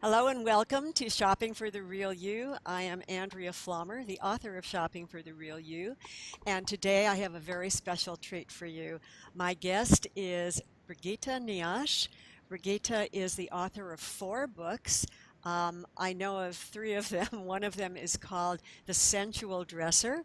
Hello and welcome to Shopping for the Real You. I am Andrea Pflaumer, the author of Shopping for the Real You, and today I have a very special treat for you. My guest is Brigitte Nioche. Brigitte is the author of 4 books. I know of 3 of them. One of them is called The Sensual Dresser.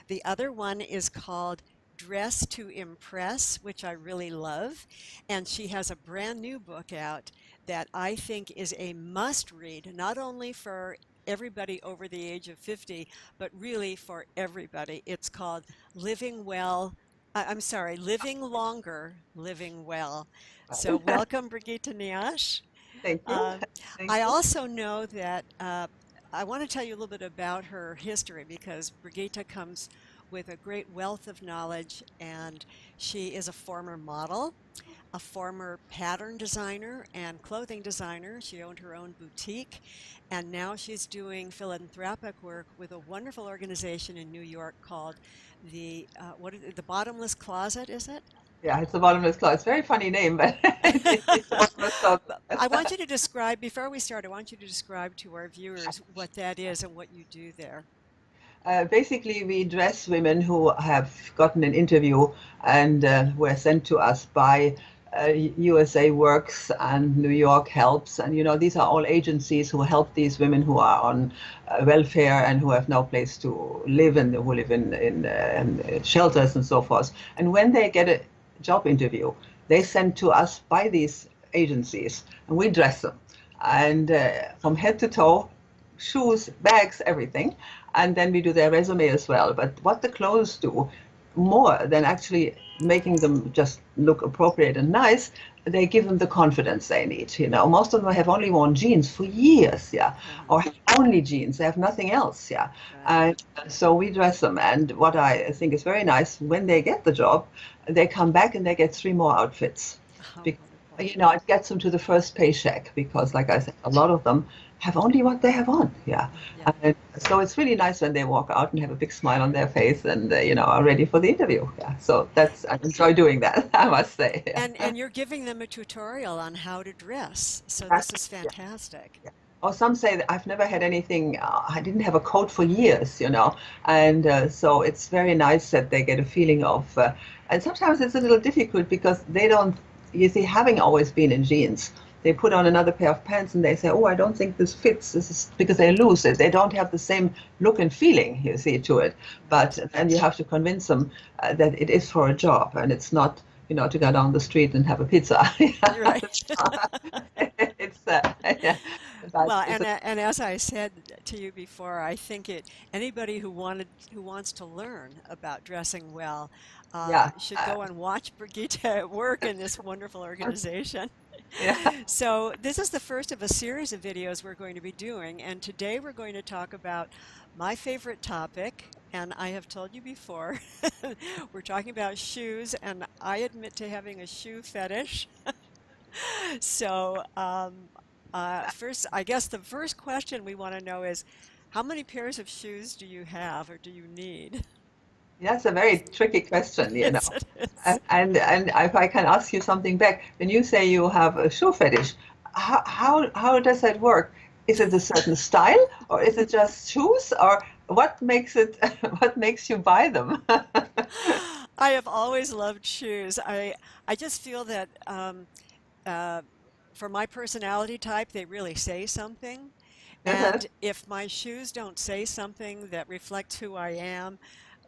The other one is called Dress to Impress, which I really love. And she has a brand new book out that I think is a must read, not only for everybody over the age of 50, but really for everybody. It's called Living Well. I'm sorry, Living Longer, Living Well. So welcome, Brigitte Nioche. Thank you. Um, Thank I you. also know that I want to tell you a little bit about her history because Brigitte comes with a great wealth of knowledge, and she is a former model, a former pattern designer and clothing designer. She owned her own boutique, and now she's doing philanthropic work with a wonderful organization in New York called the Bottomless Closet, is it? Yeah, it's a bottomless closet. It's a very funny name, but it's a bottomless closet. But I want you to describe, before we start, I want you to describe to our viewers what that is and what you do there. Basically, we dress women who have gotten an interview and were sent to us by USA Works and New York Helps. And, these are all agencies who help these women who are on welfare and who have no place to live and who live in shelters and so forth. And when they get a job interview, they send to us by these agencies and we dress them. And from head to toe, shoes, bags, everything. And then we do their resume as well. But what the clothes do, more than actually making them just look appropriate and nice, they give them the confidence they need. Most of them have only worn jeans for years, yeah, or have only jeans. They have nothing else, yeah. Right. And so we dress them. And what I think is very nice, when they get the job, they come back and they get 3 more outfits. Oh, Because, wonderful. it gets them to the first paycheck because, like I said, a lot of them have only what they have on. Yeah. Yeah. And so it's really nice when they walk out and have a big smile on their face and, are ready for the interview. Yeah. So I enjoy doing that, I must say. Yeah. And you're giving them a tutorial on how to dress. So this is Exactly. fantastic. Yeah. Or some say that I've never had anything, I didn't have a coat for years, and so it's very nice that they get a feeling of, and sometimes it's a little difficult because they don't, you see, having always been in jeans, they put on another pair of pants and they say, oh, I don't think this fits. This is because they lose it. They don't have the same look and feeling, you see, to it. But Right. then you have to convince them that it is for a job and it's not, to go down the street and have a pizza. You're right. It's yeah, but Well, it's and as I said to you before, I think anybody who wants to learn about dressing well yeah, should go and watch Brigitte at work in this wonderful organization. yeah. So this is the first of a series of videos we're going to be doing, and today we're going to talk about my favorite topic, and I have told you before, we're talking about shoes, and I admit to having a shoe fetish. So first, I guess the first question we want to know is, how many pairs of shoes do you have or do you need? That's a very tricky question, Yes, it is. And if I can ask you something back, when you say you have a shoe fetish, how does that work? Is it a certain style, or is it just shoes, or what makes it what makes you buy them? I have always loved shoes. I just feel that uh, for my personality type, they really say something. Uh-huh. And if my shoes don't say something that reflects who I am,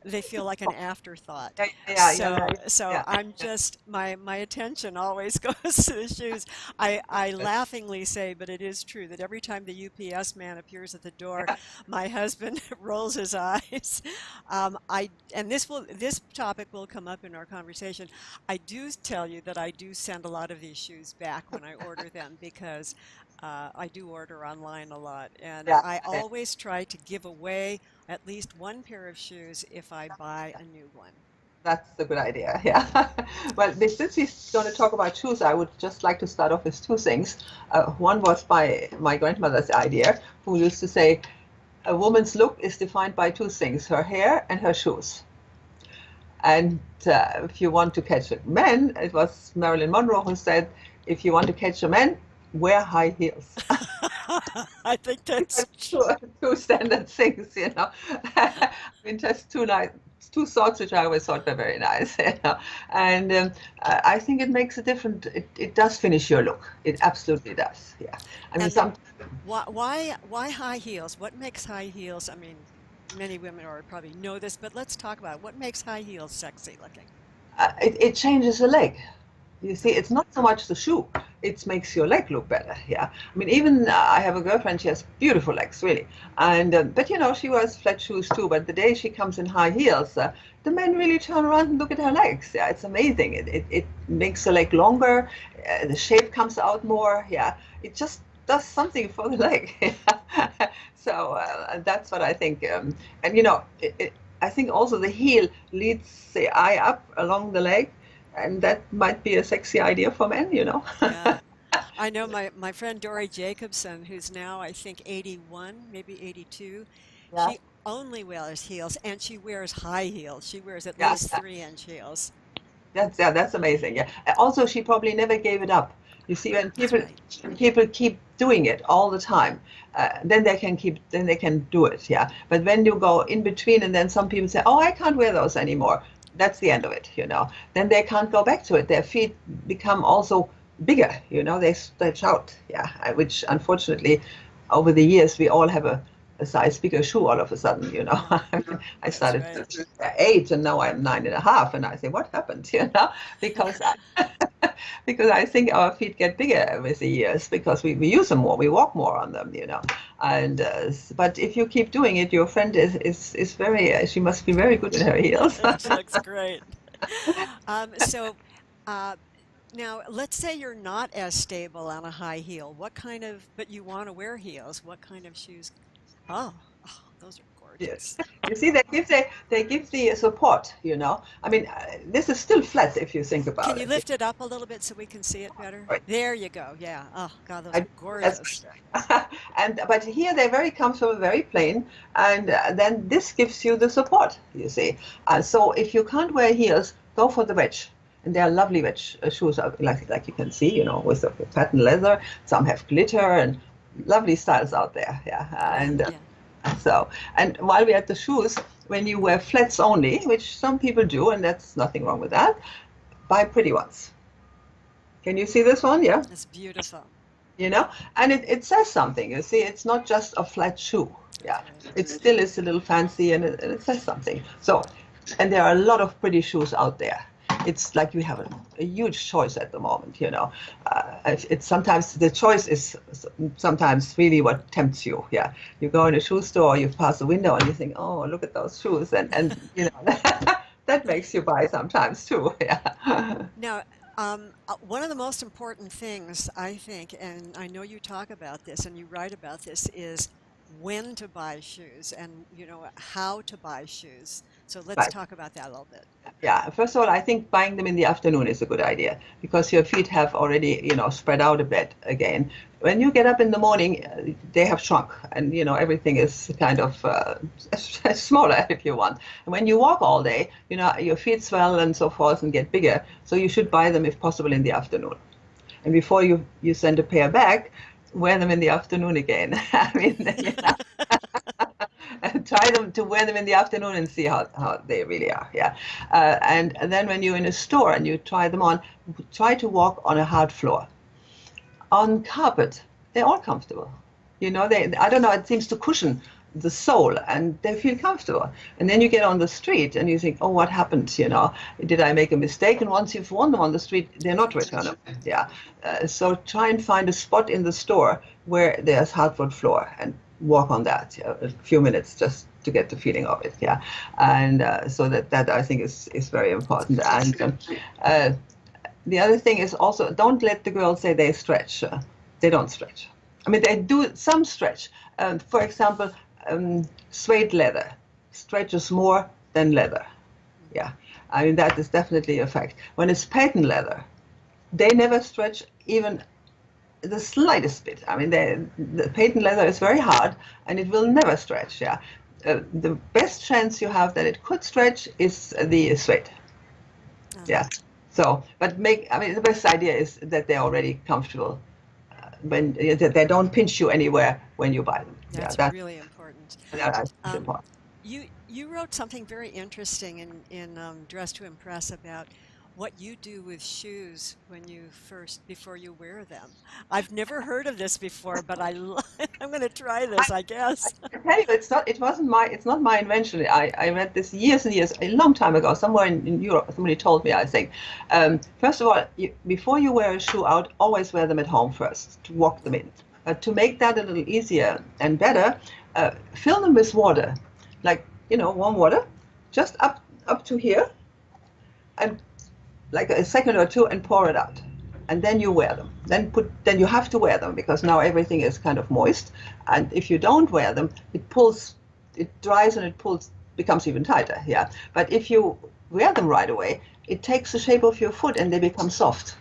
they feel like an afterthought. Yeah, yeah, So yeah, I'm just my attention always goes to the shoes. I yeah, laughingly say, but it is true that every time the UPS man appears at the door, yeah. my husband rolls his eyes. And this topic will come up in our conversation. I do tell you that I do send a lot of these shoes back when I order them because I do order online a lot, and Yeah. I always try to give away at least one pair of shoes if I buy a new one. That's a good idea. Yeah. Well, since we're going to talk about shoes, I would just like to start off with 2 things. One was my grandmother's idea, who used to say, a woman's look is defined by 2 things, her hair and her shoes. And if you want to catch a man, it was Marilyn Monroe who said, if you want to catch a man, wear high heels. I think that's two, two standard things, you know. I mean, just two thoughts which I always thought were very nice, you know. And I think it makes a difference. It does finish your look. It absolutely does. Yeah. I mean, and some why high heels? What makes high heels? I mean, many women already probably know this, but let's talk about it. What makes high heels sexy looking. it changes the leg. You see, it's not so much the shoe; it makes your leg look better. Yeah, I mean, even I have a girlfriend; she has beautiful legs, really. And but you know, she wears flat shoes too. But the day she comes in high heels, the men really turn around and look at her legs. Yeah, it's amazing. It makes the leg longer. The shape comes out more. Yeah, it just does something for the leg. So that's what I think. And you know, I think also the heel leads the eye up along the leg, and that might be a sexy idea for men, you know. Yeah. I know my friend Dory Jacobson, who's now I think 81, maybe 82, Yeah, she only wears heels and she wears high heels. She wears at yeah, least 3-inch heels. that's amazing. Yeah. Also, she probably never gave it up. You see, That's right. when people keep doing it all the time, then they can do it. Yeah. But when you go in between, and then some people say, "Oh, I can't wear those anymore," that's the end of it. You know. Then they can't go back to it. Their feet become also bigger. You know, they stretch out. Yeah. Which unfortunately, over the years, we all have a size bigger shoe all of a sudden, you know. Yeah, I mean, I that's started right. at 8 and now I'm 9.5, and I say, what happened, you know? Because because I think our feet get bigger with the years because we use them more, we walk more on them, you know. And but if you keep doing it, your friend is very, she must be very good in her heels. She looks great. So uh, now let's say you're not as stable on a high heel. What kind of, but you want to wear heels. What kind of shoes? Oh, those are Yeah. gorgeous. You see, they give the support, you know. I mean, this is still flat if you think Can about you it. lift it up a little bit so we can see it better? Right. There you go. Yeah. Oh, God, those I are that's gorgeous. and but here they're very comfortable, very plain, and then this gives you the support. You see, so if you can't wear heels, go for the wedge. And they are lovely wedge shoes, like you can see, you know, with the patent leather. Some have glitter and lovely styles out there. Yeah, Yeah, and yeah. so and while we're at the shoes, when you wear flats only, which some people do, and that's nothing wrong with that, buy pretty ones. Can you see this one? Yeah, It's beautiful. you know, and it says something. You see, it's not just a flat shoe. That's Yeah, right. it still is a little fancy, and it says something. So, and there are a lot of pretty shoes out there. It's like we have a huge choice at the moment, you know. It's sometimes the choice is sometimes really what tempts you. Yeah, you go in a shoe store, you pass the window, and you think, oh, look at those shoes, and you know that makes you buy sometimes too. Yeah. Now, one of the most important things I think, and I know you talk about this and you write about this, is when to buy shoes and how to buy shoes. So let's Right. talk about that a little bit. Yeah, first of all, I think buying them in the afternoon is a good idea because your feet have already, you know, spread out a bit again. When you get up in the morning, they have shrunk and, you know, everything is kind of smaller if you want. And when you walk all day, you know, your feet swell and so forth and get bigger. So you should buy them if possible in the afternoon. And before you send a pair back, wear them in the afternoon again. I mean, you know, try them to wear them in the afternoon and see how they really are. Yeah. And then when you're in a store and you try them on, try to walk on a hard floor. On carpet, they're all comfortable. You know, I don't know, it seems to cushion the sole and they feel comfortable. And then you get on the street and you think, oh, what happened? You know, did I make a mistake? And once you've worn them on the street, they're not returnable. Yeah. So try and find a spot in the store where there's hardwood floor and walk on that, yeah, a few minutes just to get the feeling of it. Yeah. And so that I think is very important. And uh, the other thing is also don't let the girls say they stretch. They don't stretch. I mean, they do some stretch. For example, suede leather stretches more than leather. Mhm. Yeah, I mean that is definitely a fact. When it's patent leather, they never stretch even the slightest bit. I mean, the patent leather is very hard and it will never stretch. Yeah, the best chance you have that it could stretch is the suede. Yeah. So, but I mean, the best idea is that they're already comfortable when that they don't pinch you anywhere when you buy them. Yeah, That's that's really important. Um, important. you wrote something very interesting in Dress to Impress about what you do with shoes when you first before you wear them. I've never heard of this before, but I'm going to try this, I guess. I tell you, it's not my invention. I read this years and years, a long time ago, somewhere in Europe. Somebody told me, I think. First of all, before you wear a shoe out, always wear them at home first to walk them in. To make that a little easier and better, fill them with water, like warm water, just up to here, and like a second or two, and pour it out, and then you wear them. Then you have to wear them because now everything is kind of moist, and if you don't wear them, it dries and it pulls, becomes even tighter. Yeah, but if you wear them right away, it takes the shape of your foot and they become soft.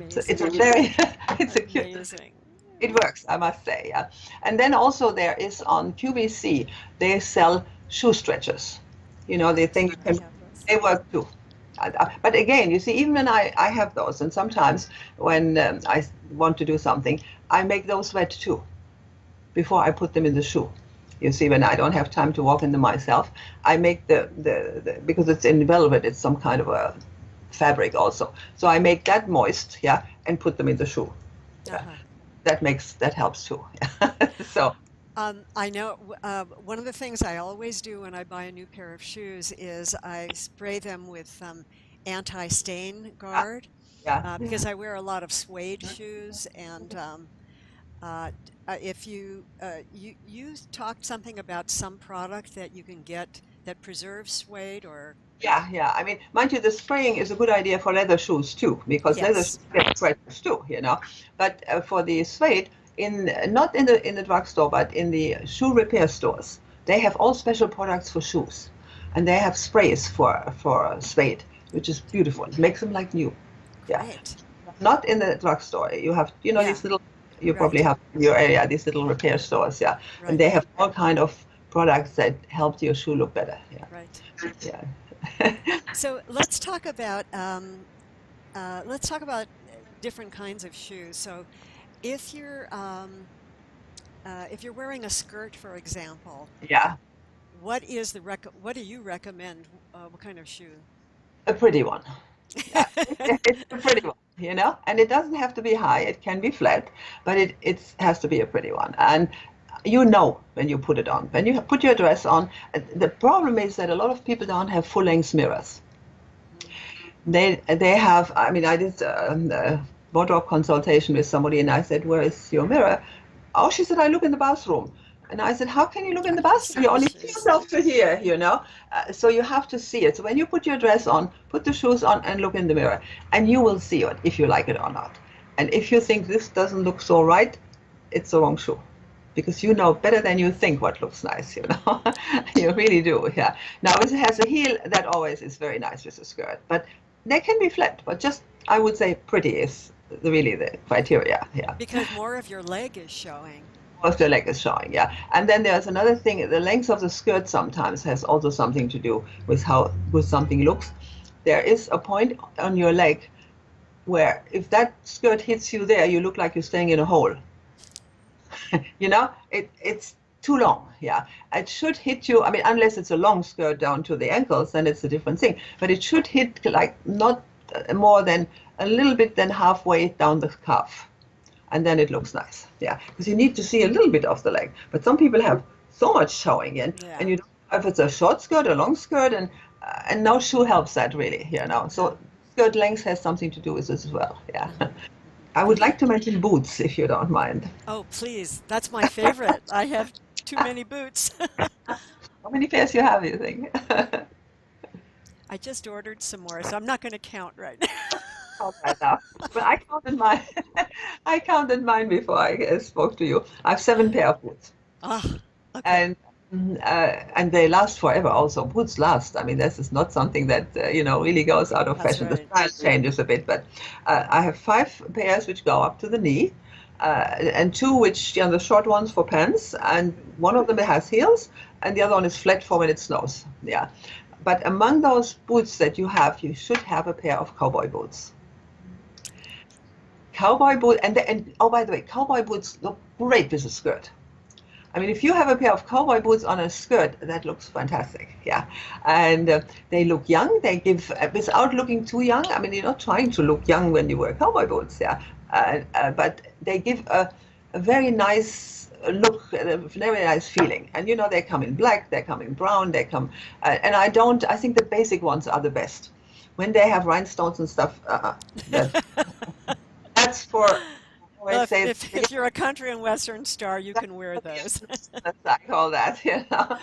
So it's a Amazing. very it's a cute. Amazing. It works, I must say. Yeah, and then also there is on QVC they sell shoe stretchers. They I think do you not can. have those. They work too. But again, you see, even when I have those, and sometimes when I want to do something, I make those wet too before I put them in the shoe. You see, when I don't have time to walk in them myself, I make the because it's in velvet, it's some kind of a fabric also. So I make that moist, yeah, and put them in the shoe. Yeah, Uh-huh. that helps too. Yeah. So I know one of the things I always do when I buy a new pair of shoes is I spray them with anti-stain yeah, guard yeah. because I wear a lot of suede shoes. And if you talked something about some product that you can get that preserves suede, or Yeah. I mean, mind you, the spraying is a good idea for leather shoes too, because leather shoes yes, get scratches too. But for the suede, not in the drugstore, but in the shoe repair stores, they have all special products for shoes, and they have sprays for suede, which is beautiful. It makes them like new. Yeah, great, not in the drugstore. You have yeah, these little. You probably right, have in your area these little repair stores. Yeah, and right, they have all kind of products that help your shoe look better. Yeah, right. yeah. So let's talk about different kinds of shoes. So if you're wearing a skirt, for example, Yeah, what do you recommend? What kind of shoe? a pretty one. Yeah, it's a pretty one. And it doesn't have to be high. It can be flat, but it has to be a pretty one. And when you put it on, when you put your dress on, the problem is that a lot of people don't have full-length mirrors. Mm, They have. I mean, I did a wardrobe consultation with somebody, and I said, "Where is your mirror?" Oh, she said, "I look in the bathroom." And I said, "How can you look in I the can bathroom? see You your only see shoes. yourself to here. So you have to see it. So when you put your dress on, put the shoes on, and look in the mirror, and you will see it if you like it or not. And if you think this doesn't look so right, it's the wrong shoe, because you know better than you think what looks nice. You really do. Yeah. Now if it has a heel, that always is very nice with a skirt, but they can be flat. But just I would say pretty is really the criteria. Yeah. Because more of your leg is showing. Of the leg is showing, yeah. And then there's another thing, the length of the skirt sometimes has also something to do with how good something looks. There is a point on your leg where if that skirt hits you there, you look like you're staying in a hole. It's too long, yeah. It should hit you, I mean, unless it's a long skirt down to the ankles, then it's a different thing. But it should hit like not more than a little bit than halfway down the calf, and then it looks nice. Yeah, because you need to see a little bit of the leg. But some people have so much showing in, and Yeah, you don't know if it's a short skirt or long skirt, and no shoe helps that really. yeah. So skirt length has something to do with this as well. Yeah, Hmm. Hmm. I would like to mention boots if you don't mind. Oh, please. That's my favorite. I have too many boots. How many pairs you have, you think? I just ordered some more, so I'm not going to count right now. Count that now. But I counted mine. I counted mine before I spoke to you. I have 7 pair of boots. Ah, okay. and and they last forever. Also, boots last. I mean, this is not something that really goes out of That's fashion. The right. style changes a bit, but I have 5 pairs which go up to the knee, and 2 which the short ones for pants, and one of them has heels, and the other one is flat for when it snows. Yeah, but among those boots that you should have a pair of cowboy boots. Cowboy boot, and oh, by the way, cowboy boots look great with a skirt. I mean, if you have a pair of cowboy boots on a skirt, that looks fantastic. Yeah, and they look young. They give without looking too young. I mean, you're not trying to look young when you wear cowboy boots. Yeah, but they give a very nice look, a very nice feeling. And you know, they come in black, they come in brown, they come, and I don't. I think the basic ones are the best. When they have rhinestones and stuff, that that's for. I Well, always say if you're a country and western star, you that's can wear the those. business, I call that, you know.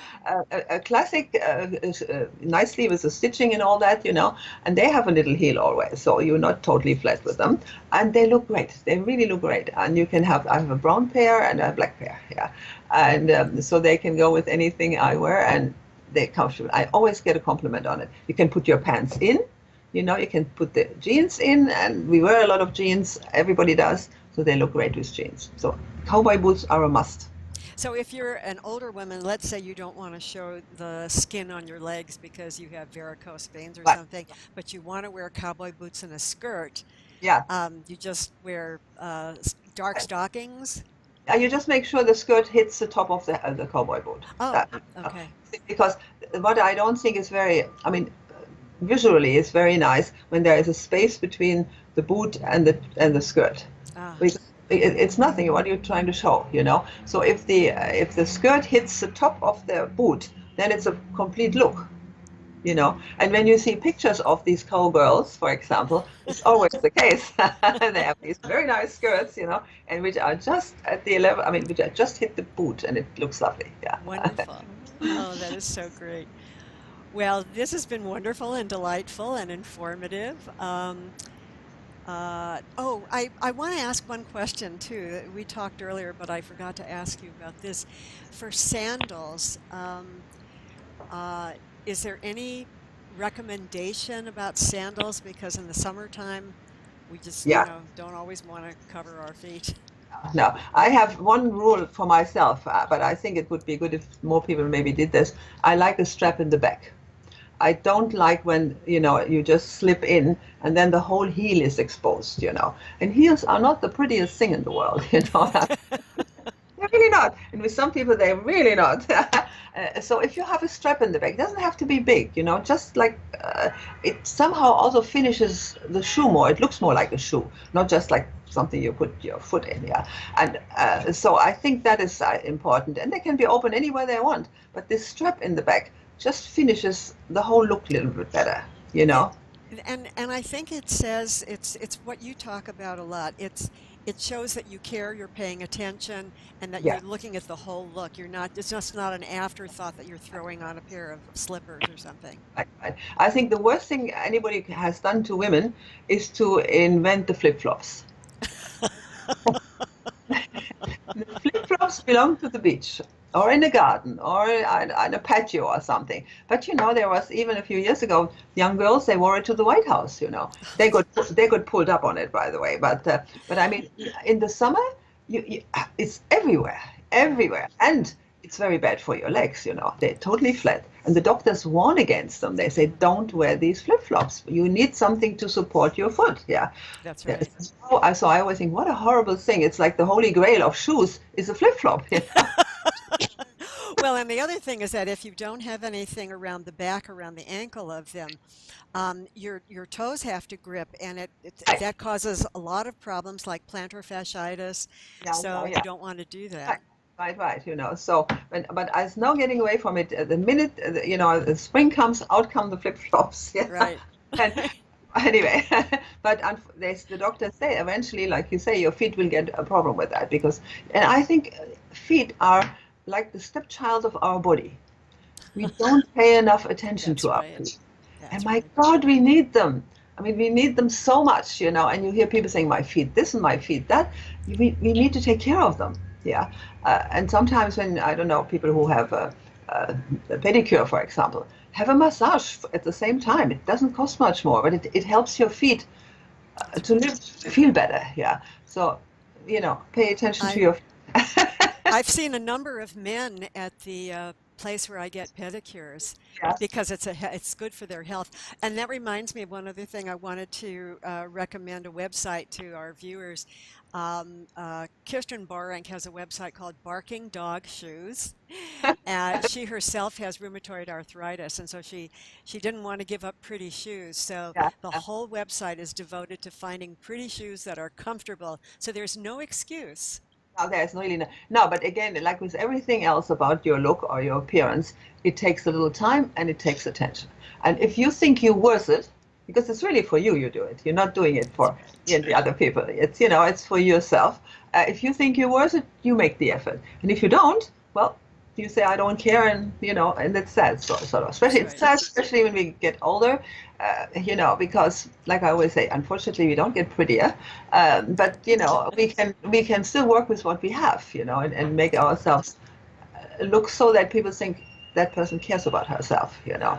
A classic, nicely with the stitching and all that, you know, and they have a little heel always, so you're not totally flat with them. And they look great. They really look great. And you can have, I have a brown pair and a black pair, yeah. And so they can go with anything I wear, and they're comfortable. I always get a compliment on it. You can put your pants in, you know, you can put the jeans in, and we wear a lot of jeans. Everybody does. So they look great with jeans. So cowboy boots are a must. So if you're an older woman, let's say you don't want to show the skin on your legs because you have varicose veins or But something, but you want to wear cowboy boots and a skirt, yeah, you just wear dark stockings. you just make sure the skirt hits the top of the cowboy boot. Oh, That, okay. because what I don't think is very, I mean, visually it's very nice when there is a space between the boot and the skirt. Ah, Because it's nothing. What you're trying to show, you know. So if the skirt hits the top of the boot, then it's a complete look, you know. And when you see pictures of these cowgirls, for example, it's always the case. They have these very nice skirts, you know, and which are just at the level. I mean, which are just hit the boot, and it looks lovely. Yeah. wonderful. Oh, that is so great. Well, this has been wonderful and delightful and informative. I want to ask one question too. We talked earlier, but I forgot to ask you about this. For sandals, uh, is there any recommendation about sandals? Because in the summertime, we just, Yeah. don't always want to cover our feet. No, I have one rule for myself, but I think it would be good if more people maybe did this. I like a strap in the back. I don't like when, you know, you just slip in and then the whole heel is exposed, you know. And heels are not the prettiest thing in the world, you know. They're really not. And with some people, they're really not. So if you have a strap in the back, it doesn't have to be big, you know, just like it somehow also finishes the shoe more. It looks more like a shoe, not just like something you put your foot in, yeah. And so I think that is important. And they can be open anywhere they want. But this strap in the back just finishes the whole look a little bit better, you And know? and I think it says it's what you talk about a lot. It shows that you care, you're paying attention, and that Yeah. you're looking at the whole look. You're not, it's just not an afterthought that you're throwing on a pair of slippers or something. I think the worst thing anybody has done to women is to invent the flip-flops. The flip-flops belong to the beach or in a garden or on a patio or something. But you know, there was even a few years ago, young girls they wore it to the White House. You know, they got pulled up on it, by the way. But I mean, in the summer, it's everywhere, Right. everywhere, and it's very bad for your legs. You know, they're totally flat, and the doctors warn against them. They say don't wear these flip-flops. You need something to support your foot. Yeah. That's Yeah, right. so I always think, what a horrible thing. It's like the holy grail of shoes is a flip-flop. Well, and the other thing is that if you don't have anything around the back, around the ankle of them, your toes have to grip, and Right. that causes a lot of problems like plantar fasciitis. Yeah, So no, you yeah. don't want to do Right, that. right. You know. So, but I was now getting away from it. The minute you know the spring comes, out come the flip-flops. Yeah. Right. And anyway, but the doctors say eventually, like you say, your feet will get a problem with that because, and I think feet are like the stepchild of our body. We don't pay enough attention That's to our right. feet. And That's my right. God, we need them. I mean, we need them so much, you know. And you hear people saying, my feet this and my feet that. We need to take care of them. Yeah. And sometimes when, I don't know, people who have a pedicure, for example, have a massage at the same time. It doesn't cost much more, but it helps your feet to feel better. Yeah. So, you know, pay attention to I your I've seen a number of men at the place where I get pedicures Yes. because it's good for their health. And that reminds me of one other thing I wanted to recommend a website to our viewers. Kirsten Borank has a website called Barking Dog Shoes. She herself has rheumatoid arthritis, and so she didn't want to give up pretty shoes. So Yeah. the whole website is devoted to finding pretty shoes that are comfortable. So there's no excuse. No, there's really no. But again, like with everything else about your look or your appearance, it takes a little time and it takes attention. And if you think you're worth it, because it's really for you, you do it. You're not doing it That's for right. the other people. It's it's for yourself. If you think you're worth it, you make the effort. And if you don't, well, you say I don't care, and and it's sad. So sort of, especially That's it's right. sad, especially when we get older. Because like I always say, unfortunately, we don't get prettier. But we can still work with what we have, and make ourselves look so that people think that person cares about herself. Yeah.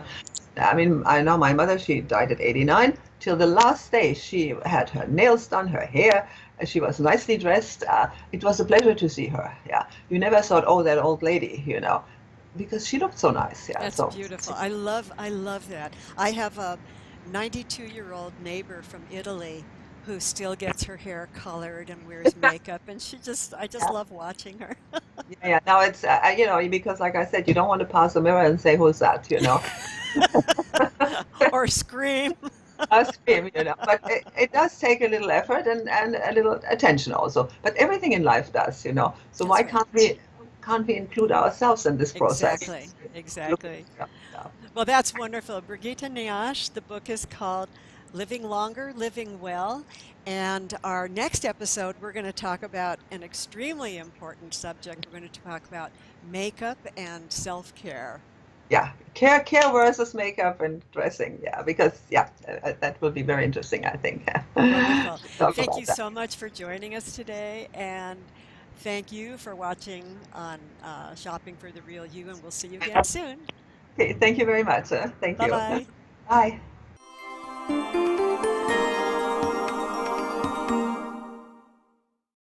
I mean, I know my mother, she died at 89. Till the last day, she had her nails done, her hair, she was nicely dressed. It was a pleasure to see her. Yeah. You never thought, oh, that old lady, because she looked so nice. Yeah. That's So, beautiful. I love that. I have a 92-year-old neighbor from Italy who still gets her hair colored and wears makeup, and I just yeah. love watching her. Yeah. Yeah. Now it's, because like I said, you don't want to pass a mirror and say, who's that. Or scream. Us him, but it does take a little effort and a little attention also. But everything in life does. So why That's right. can't we include ourselves in this process? Exactly. Look, Exactly. yeah, yeah. Well, that's wonderful. Brigitte Nioche, the book is called Living Longer, Living Well. And our next episode, we're going to talk about an extremely important subject. We're going to talk about makeup and self-care. Yeah. Care versus makeup and dressing. Yeah, because that will be very interesting, I think. Wonderful. Talk Thank about you that. so much for joining us today. And thank you for watching on Shopping for the Real You. And we'll see you again soon. Okay, thank you very much. Thank Bye you. bye. Bye.